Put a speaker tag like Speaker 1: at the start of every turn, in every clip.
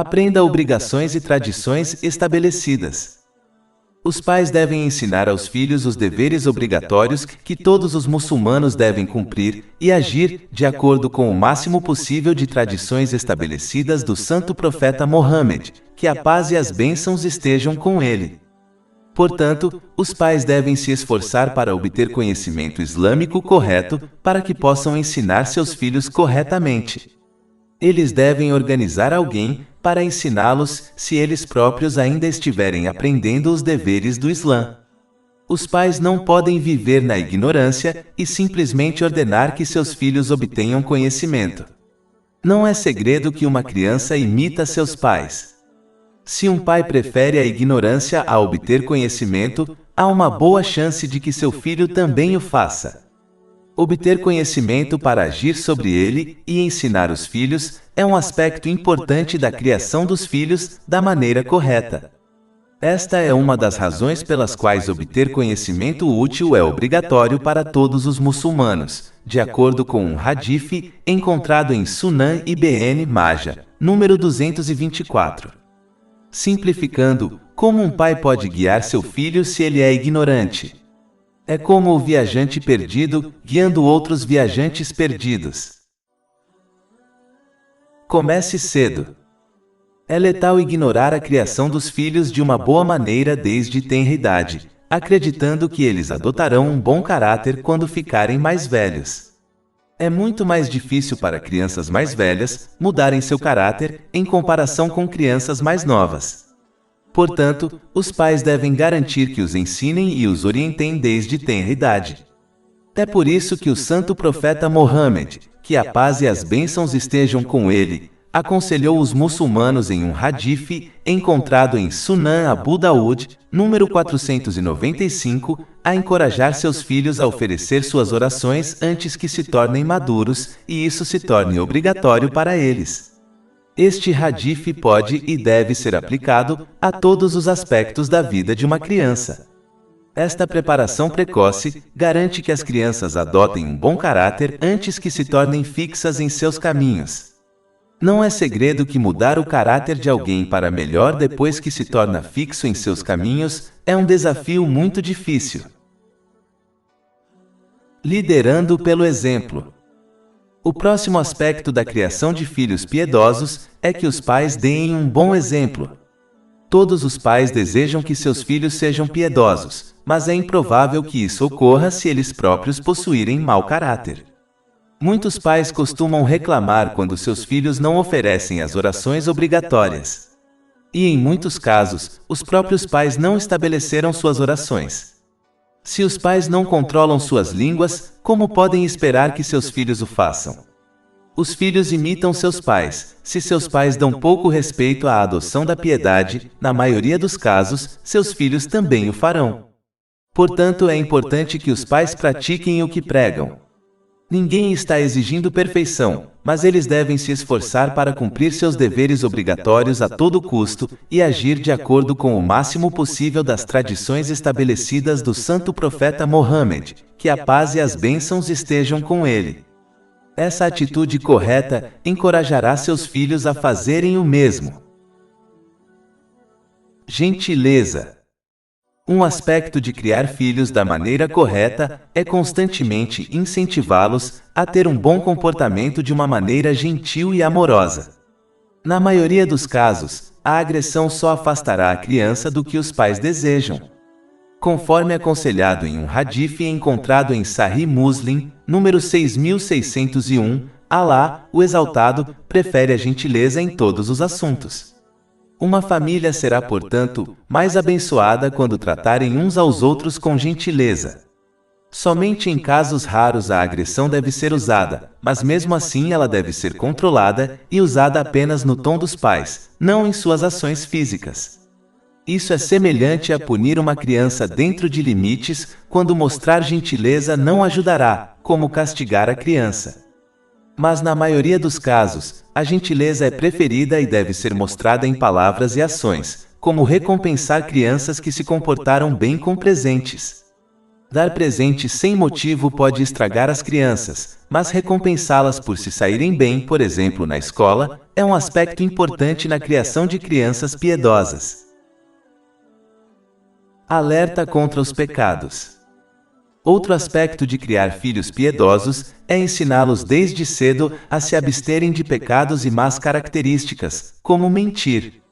Speaker 1: Aprenda obrigações e tradições estabelecidas. Os pais devem ensinar aos filhos os deveres obrigatórios que todos os muçulmanos devem cumprir e agir de acordo com o máximo possível de tradições estabelecidas do santo profeta Mohammed, que a paz e as bênçãos estejam com ele. Portanto, os pais devem se esforçar para obter conhecimento islâmico correto para que possam ensinar seus filhos corretamente. Eles devem organizar alguém para ensiná-los se eles próprios ainda estiverem aprendendo os deveres do Islã. Os pais não podem viver na ignorância e simplesmente ordenar que seus filhos obtenham conhecimento. Não é segredo que uma criança imita seus pais. Se um pai prefere a ignorância a obter conhecimento, há uma boa chance de que seu filho também o faça. Obter conhecimento para agir sobre ele e ensinar os filhos é um aspecto importante da criação dos filhos da maneira correta. Esta é uma das razões pelas quais obter conhecimento útil é obrigatório para todos os muçulmanos, de acordo com um hadith encontrado em Sunan Ibn Majah, número 224. Simplificando, como um pai pode guiar seu filho se ele é ignorante? É como o viajante perdido, guiando outros viajantes perdidos. Comece cedo. É letal ignorar a criação dos filhos de uma boa maneira desde tenra idade, acreditando que eles adotarão um bom caráter quando ficarem mais velhos. É muito mais difícil para crianças mais velhas mudarem seu caráter em comparação com crianças mais novas. Portanto, os pais devem garantir que os ensinem e os orientem desde tenra idade. É por isso que o santo profeta Mohammed, que a paz e as bênçãos estejam com ele, aconselhou os muçulmanos em um hadith encontrado em Sunan Abu Daud, número 495, a encorajar seus filhos a oferecer suas orações antes que se tornem maduros e isso se torne obrigatório para eles. Este hadith pode e deve ser aplicado a todos os aspectos da vida de uma criança. Esta preparação precoce garante que as crianças adotem um bom caráter antes que se tornem fixas em seus caminhos. Não é segredo que mudar o caráter de alguém para melhor depois que se torna fixo em seus caminhos é um desafio muito difícil. Liderando pelo exemplo. O próximo aspecto da criação de filhos piedosos é que os pais deem um bom exemplo. Todos os pais desejam que seus filhos sejam piedosos, mas é improvável que isso ocorra se eles próprios possuírem mau caráter. Muitos pais costumam reclamar quando seus filhos não oferecem as orações obrigatórias. E em muitos casos, os próprios pais não estabeleceram suas orações. Se os pais não controlam suas línguas, como podem esperar que seus filhos o façam? Os filhos imitam seus pais. Se seus pais dão pouco respeito à adoção da piedade, na maioria dos casos, seus filhos também o farão. Portanto, é importante que os pais pratiquem o que pregam. Ninguém está exigindo perfeição, mas eles devem se esforçar para cumprir seus deveres obrigatórios a todo custo e agir de acordo com o máximo possível das tradições estabelecidas do santo profeta Mohammed, que a paz e as bênçãos estejam com ele. Essa atitude correta encorajará seus filhos a fazerem o mesmo. Gentileza. Um aspecto de criar filhos da maneira correta é constantemente incentivá-los a ter um bom comportamento de uma maneira gentil e amorosa. Na maioria dos casos, a agressão só afastará a criança do que os pais desejam. Conforme aconselhado em um hadith encontrado em Sahih Muslim, número 6601, Alá, o Exaltado, prefere a gentileza em todos os assuntos. Uma família será, portanto, mais abençoada quando tratarem uns aos outros com gentileza. Somente em casos raros a agressão deve ser usada, mas mesmo assim ela deve ser controlada e usada apenas no tom dos pais, não em suas ações físicas. Isso é semelhante a punir uma criança dentro de limites, quando mostrar gentileza não ajudará, como castigar a criança. Mas na maioria dos casos, a gentileza é preferida e deve ser mostrada em palavras e ações, como recompensar crianças que se comportaram bem com presentes. Dar presente sem motivo pode estragar as crianças, mas recompensá-las por se saírem bem, por exemplo, na escola, é um aspecto importante na criação de crianças piedosas. Alerta contra os pecados. Outro aspecto de criar filhos piedosos é ensiná-los desde cedo a se absterem de pecados e más características, como mentir.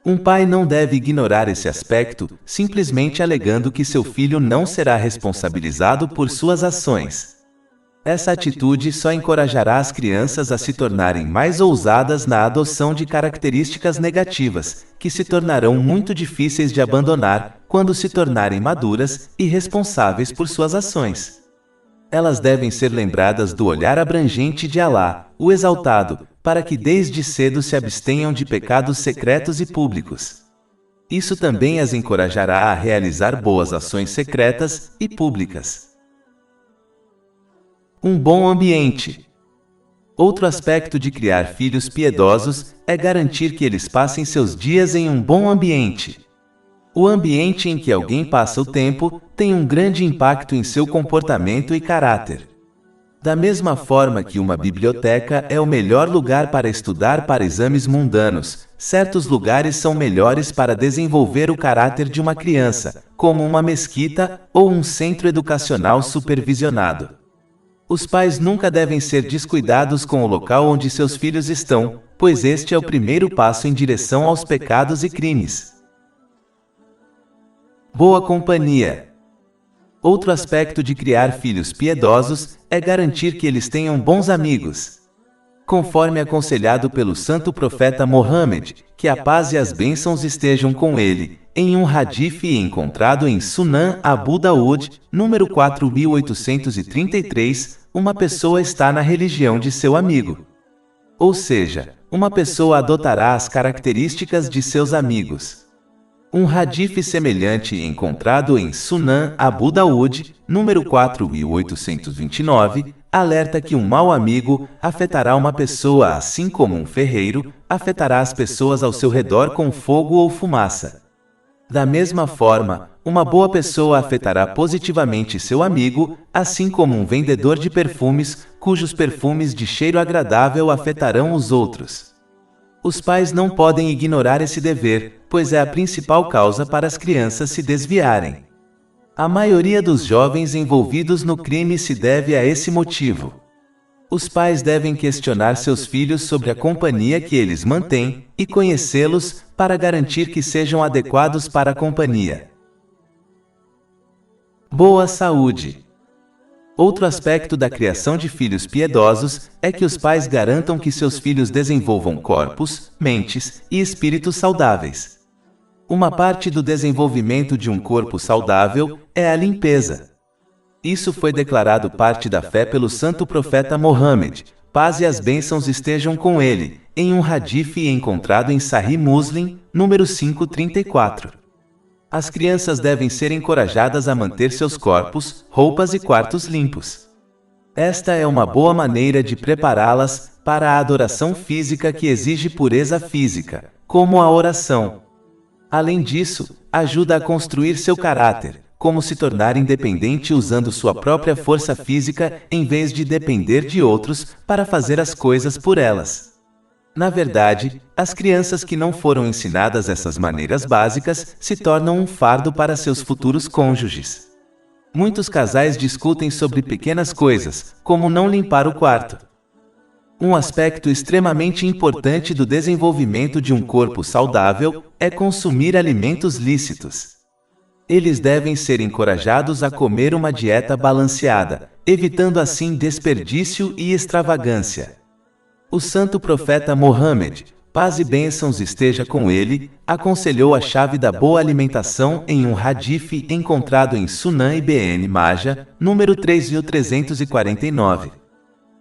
Speaker 1: Um pai não deve ignorar esse aspecto, simplesmente alegando que seu filho não será responsabilizado por suas ações. Essa atitude só encorajará as crianças a se tornarem mais ousadas na adoção de características negativas, que se tornarão muito difíceis de abandonar quando se tornarem maduras e responsáveis por suas ações. Elas devem ser lembradas do olhar abrangente de Alá, o Exaltado, para que desde cedo se abstenham de pecados secretos e públicos. Isso também as encorajará a realizar boas ações secretas e públicas. Um bom ambiente. Outro aspecto de criar filhos piedosos é garantir que eles passem seus dias em um bom ambiente. O ambiente em que alguém passa o tempo tem um grande impacto em seu comportamento e caráter. Da mesma forma que uma biblioteca é o melhor lugar para estudar para exames mundanos, certos lugares são melhores para desenvolver o caráter de uma criança, como uma mesquita ou um centro educacional supervisionado. Os pais nunca devem ser descuidados com o local onde seus filhos estão, pois este é o primeiro passo em direção aos pecados e crimes. Boa companhia. Outro aspecto de criar filhos piedosos é garantir que eles tenham bons amigos. Conforme aconselhado pelo santo profeta Mohammed, que a paz e as bênçãos estejam com ele, em um hadith encontrado em Sunan Abu Daud, número 4833, uma pessoa está na religião de seu amigo. Ou seja, uma pessoa adotará as características de seus amigos. Um hadith semelhante encontrado em Sunan Abu Daud, número 4829, alerta que um mau amigo afetará uma pessoa assim como um ferreiro afetará as pessoas ao seu redor com fogo ou fumaça. Da mesma forma, uma boa pessoa afetará positivamente seu amigo, assim como um vendedor de perfumes, cujos perfumes de cheiro agradável afetarão os outros. Os pais não podem ignorar esse dever, pois é a principal causa para as crianças se desviarem. A maioria dos jovens envolvidos no crime se deve a esse motivo. Os pais devem questionar seus filhos sobre a companhia que eles mantêm e conhecê-los para garantir que sejam adequados para a companhia. Boa saúde. Outro aspecto da criação de filhos piedosos é que os pais garantam que seus filhos desenvolvam corpos, mentes e espíritos saudáveis. Uma parte do desenvolvimento de um corpo saudável é a limpeza. Isso foi declarado parte da fé pelo santo profeta Mohammed, paz e as bênçãos estejam com ele, em um hadith encontrado em Sahih Muslim, número 534. As crianças devem ser encorajadas a manter seus corpos, roupas e quartos limpos. Esta é uma boa maneira de prepará-las para a adoração física que exige pureza física, como a oração. Além disso, ajuda a construir seu caráter, como se tornar independente usando sua própria força física em vez de depender de outros para fazer as coisas por elas. Na verdade, as crianças que não foram ensinadas essas maneiras básicas se tornam um fardo para seus futuros cônjuges. Muitos casais discutem sobre pequenas coisas, como não limpar o quarto. Um aspecto extremamente importante do desenvolvimento de um corpo saudável é consumir alimentos lícitos. Eles devem ser encorajados a comer uma dieta balanceada, evitando assim desperdício e extravagância. O santo profeta Mohammed, paz e bênçãos esteja com ele, aconselhou a chave da boa alimentação em um hadith encontrado em Sunan Ibn Majah, número 3349.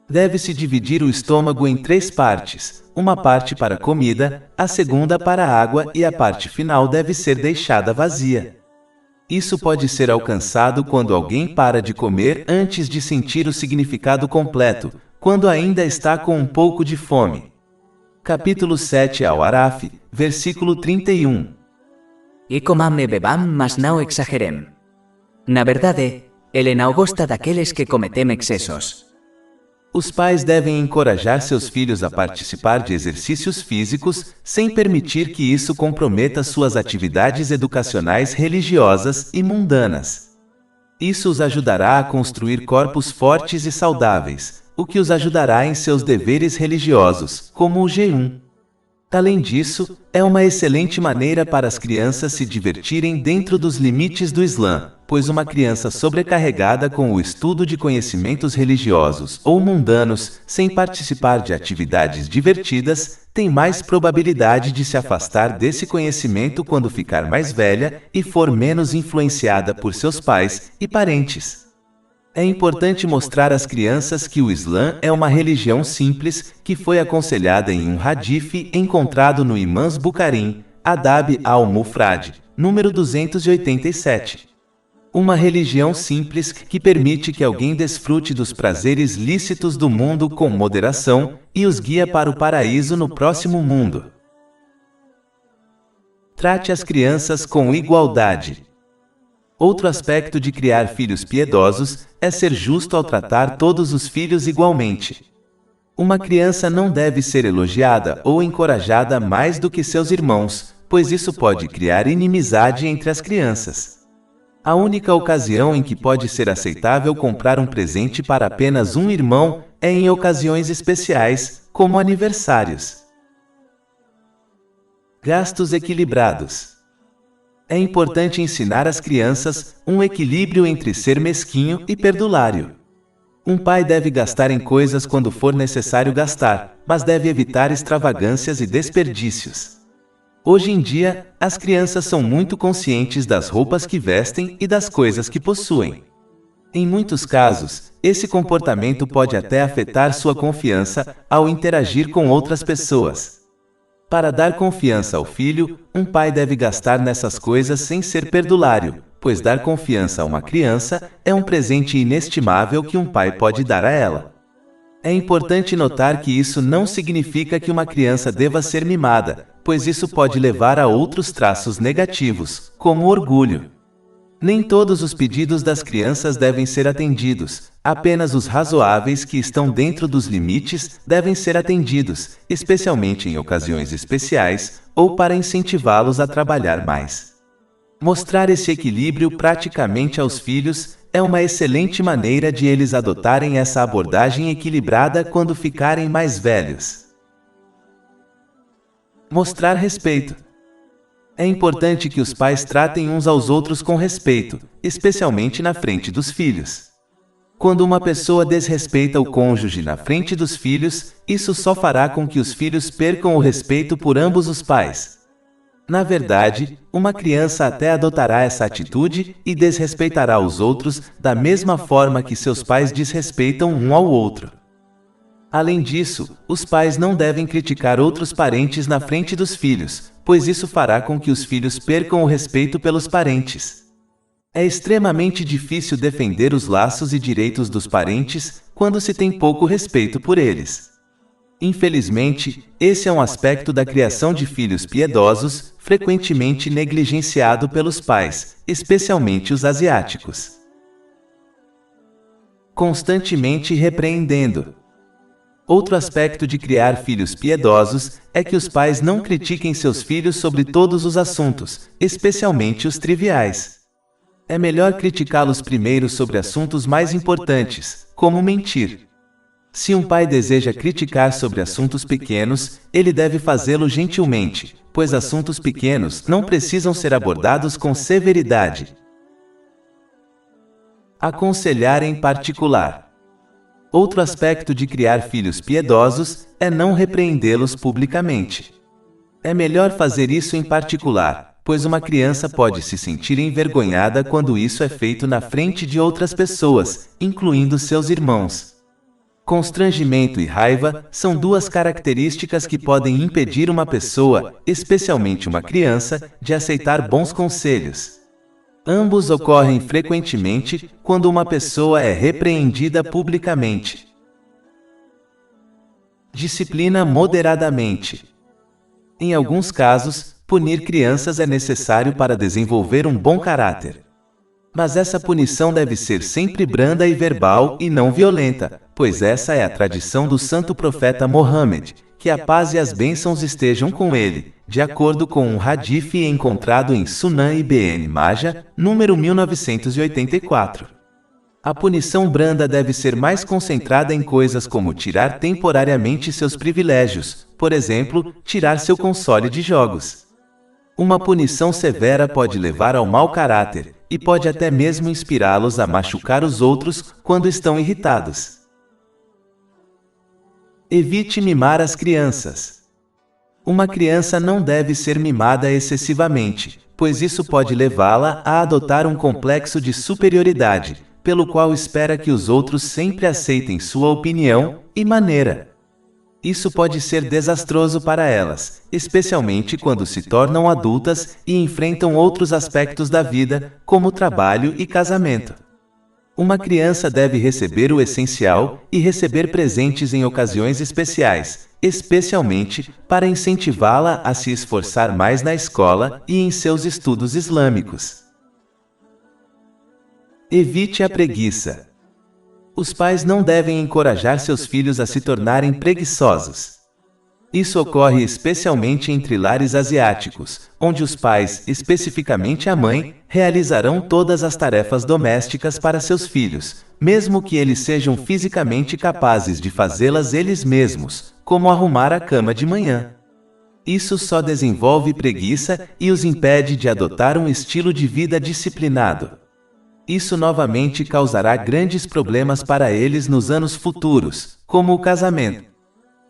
Speaker 1: Deve-se dividir o estômago em 3 partes, uma parte para comida, a segunda para água e a parte final deve ser deixada vazia. Isso pode ser alcançado quando alguém para de comer antes de sentir o significado completo, quando ainda está com um pouco de fome. Capítulo 7 Al-Araf, versículo 31.
Speaker 2: E comam e bebam, mas não exagerem. Na verdade, Ele não gosta daqueles que cometem excessos.
Speaker 1: Os pais devem encorajar seus filhos a participar de exercícios físicos, sem permitir que isso comprometa suas atividades educacionais religiosas e mundanas. Isso os ajudará a construir corpos fortes e saudáveis, o que os ajudará em seus deveres religiosos, como o jejum. Além disso, é uma excelente maneira para as crianças se divertirem dentro dos limites do Islã, pois uma criança sobrecarregada com o estudo de conhecimentos religiosos ou mundanos, sem participar de atividades divertidas, tem mais probabilidade de se afastar desse conhecimento quando ficar mais velha e for menos influenciada por seus pais e parentes. É importante mostrar às crianças que o Islã é uma religião simples, que foi aconselhada em um hadith encontrado no Imam Bukhari, Adab al-Mufrad, número 287. Uma religião simples que permite que alguém desfrute dos prazeres lícitos do mundo com moderação e os guia para o paraíso no próximo mundo. Trate as crianças com igualdade. Outro aspecto de criar filhos piedosos é ser justo ao tratar todos os filhos igualmente. Uma criança não deve ser elogiada ou encorajada mais do que seus irmãos, pois isso pode criar inimizade entre as crianças. A única ocasião em que pode ser aceitável comprar um presente para apenas um irmão é em ocasiões especiais, como aniversários. Gastos equilibrados. É importante ensinar às crianças um equilíbrio entre ser mesquinho e perdulário. Um pai deve gastar em coisas quando for necessário gastar, mas deve evitar extravagâncias e desperdícios. Hoje em dia, as crianças são muito conscientes das roupas que vestem e das coisas que possuem. Em muitos casos, esse comportamento pode até afetar sua confiança ao interagir com outras pessoas. Para dar confiança ao filho, um pai deve gastar nessas coisas sem ser perdulário, pois dar confiança a uma criança é um presente inestimável que um pai pode dar a ela. É importante notar que isso não significa que uma criança deva ser mimada, pois isso pode levar a outros traços negativos, como orgulho. Nem todos os pedidos das crianças devem ser atendidos, apenas os razoáveis que estão dentro dos limites devem ser atendidos, especialmente em ocasiões especiais, ou para incentivá-los a trabalhar mais. Mostrar esse equilíbrio praticamente aos filhos é uma excelente maneira de eles adotarem essa abordagem equilibrada quando ficarem mais velhos. Mostrar respeito. É importante que os pais tratem uns aos outros com respeito, especialmente na frente dos filhos. Quando uma pessoa desrespeita o cônjuge na frente dos filhos, isso só fará com que os filhos percam o respeito por ambos os pais. Na verdade, uma criança até adotará essa atitude e desrespeitará os outros da mesma forma que seus pais desrespeitam um ao outro. Além disso, os pais não devem criticar outros parentes na frente dos filhos, pois isso fará com que os filhos percam o respeito pelos parentes. É extremamente difícil defender os laços e direitos dos parentes quando se tem pouco respeito por eles. Infelizmente, esse é um aspecto da criação de filhos piedosos, frequentemente negligenciado pelos pais, especialmente os asiáticos. Constantemente repreendendo. Outro aspecto de criar filhos piedosos é que os pais não critiquem seus filhos sobre todos os assuntos, especialmente os triviais. É melhor criticá-los primeiro sobre assuntos mais importantes, como mentir. Se um pai deseja criticar sobre assuntos pequenos, ele deve fazê-lo gentilmente, pois assuntos pequenos não precisam ser abordados com severidade. Aconselhar em particular. Outro aspecto de criar filhos piedosos é não repreendê-los publicamente. É melhor fazer isso em particular, pois uma criança pode se sentir envergonhada quando isso é feito na frente de outras pessoas, incluindo seus irmãos. Constrangimento e raiva são duas características que podem impedir uma pessoa, especialmente uma criança, de aceitar bons conselhos. Ambos ocorrem frequentemente quando uma pessoa é repreendida publicamente. Disciplina moderadamente. Em alguns casos, punir crianças é necessário para desenvolver um bom caráter. Mas essa punição deve ser sempre branda e verbal e não violenta, pois essa é a tradição do santo profeta Mohammed, que a paz e as bênçãos estejam com ele, de acordo com um hadith encontrado em Sunan Ibn Majah, número 1984. A punição branda deve ser mais concentrada em coisas como tirar temporariamente seus privilégios, por exemplo, tirar seu console de jogos. Uma punição severa pode levar ao mau caráter, e pode até mesmo inspirá-los a machucar os outros quando estão irritados. Evite mimar as crianças. Uma criança não deve ser mimada excessivamente, pois isso pode levá-la a adotar um complexo de superioridade, pelo qual espera que os outros sempre aceitem sua opinião e maneira. Isso pode ser desastroso para elas, especialmente quando se tornam adultas e enfrentam outros aspectos da vida, como trabalho e casamento. Uma criança deve receber o essencial e receber presentes em ocasiões especiais, especialmente para incentivá-la a se esforçar mais na escola e em seus estudos islâmicos. Evite a preguiça. Os pais não devem encorajar seus filhos a se tornarem preguiçosos. Isso ocorre especialmente entre lares asiáticos, onde os pais, especificamente a mãe, realizarão todas as tarefas domésticas para seus filhos, mesmo que eles sejam fisicamente capazes de fazê-las eles mesmos, como arrumar a cama de manhã. Isso só desenvolve preguiça e os impede de adotar um estilo de vida disciplinado. Isso novamente causará grandes problemas para eles nos anos futuros, como o casamento.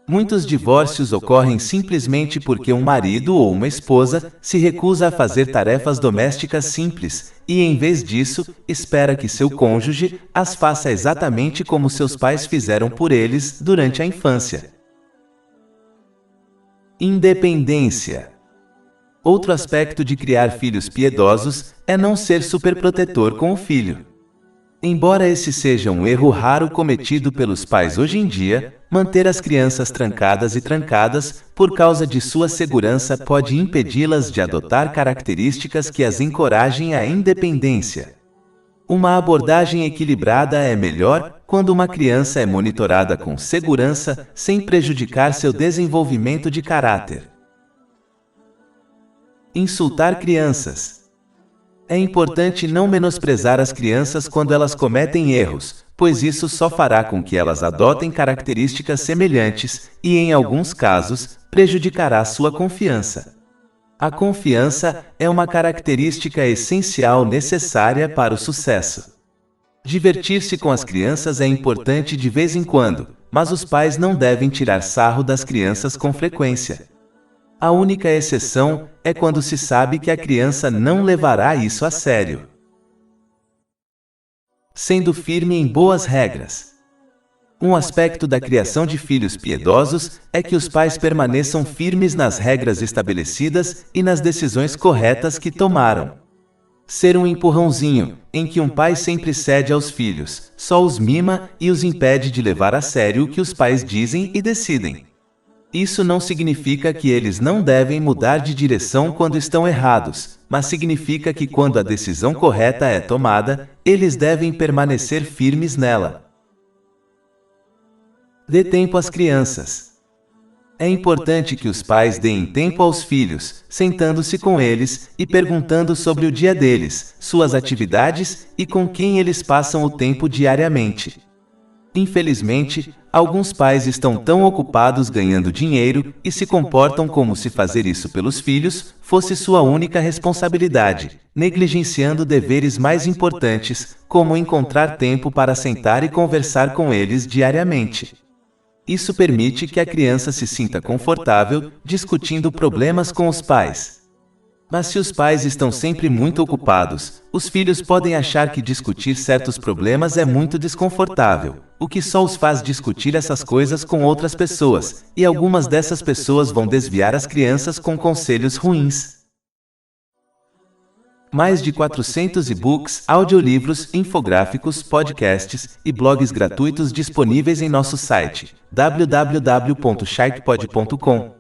Speaker 1: Muitos divórcios ocorrem simplesmente porque um marido ou uma esposa se recusa a fazer tarefas domésticas simples, e em vez disso, espera que seu cônjuge as faça exatamente como seus pais fizeram por eles durante a infância. Independência. Outro aspecto de criar filhos piedosos é não ser superprotetor com o filho. Embora esse seja um erro raro cometido pelos pais hoje em dia, manter as crianças trancadas por causa de sua segurança pode impedi-las de adotar características que as encorajem à independência. Uma abordagem equilibrada é melhor quando uma criança é monitorada com segurança sem prejudicar seu desenvolvimento de caráter. Insultar crianças. É importante não menosprezar as crianças quando elas cometem erros, pois isso só fará com que elas adotem características semelhantes e, em alguns casos, prejudicará sua confiança. A confiança é uma característica essencial necessária para o sucesso. Divertir-se com as crianças é importante de vez em quando, mas os pais não devem tirar sarro das crianças com frequência. A única exceção é quando se sabe que a criança não levará isso a sério. Sendo firme em boas regras. Um aspecto da criação de filhos piedosos é que os pais permaneçam firmes nas regras estabelecidas e nas decisões corretas que tomaram. Ser um empurrãozinho, em que um pai sempre cede aos filhos, só os mima e os impede de levar a sério o que os pais dizem e decidem. Isso não significa que eles não devem mudar de direção quando estão errados, mas significa que quando a decisão correta é tomada, eles devem permanecer firmes nela. Dê tempo às crianças. É importante que os pais deem tempo aos filhos, sentando-se com eles e perguntando sobre o dia deles, suas atividades e com quem eles passam o tempo diariamente. Infelizmente, alguns pais estão tão ocupados ganhando dinheiro e se comportam como se fazer isso pelos filhos fosse sua única responsabilidade, negligenciando deveres mais importantes, como encontrar tempo para sentar e conversar com eles diariamente. Isso permite que a criança se sinta confortável discutindo problemas com os pais. Mas se os pais estão sempre muito ocupados, os filhos podem achar que discutir certos problemas é muito desconfortável, o que só os faz discutir essas coisas com outras pessoas, e algumas dessas pessoas vão desviar as crianças com conselhos ruins. Mais de 400 e-books, audiolivros, infográficos, podcasts e blogs gratuitos disponíveis em nosso site www.sharkpod.com.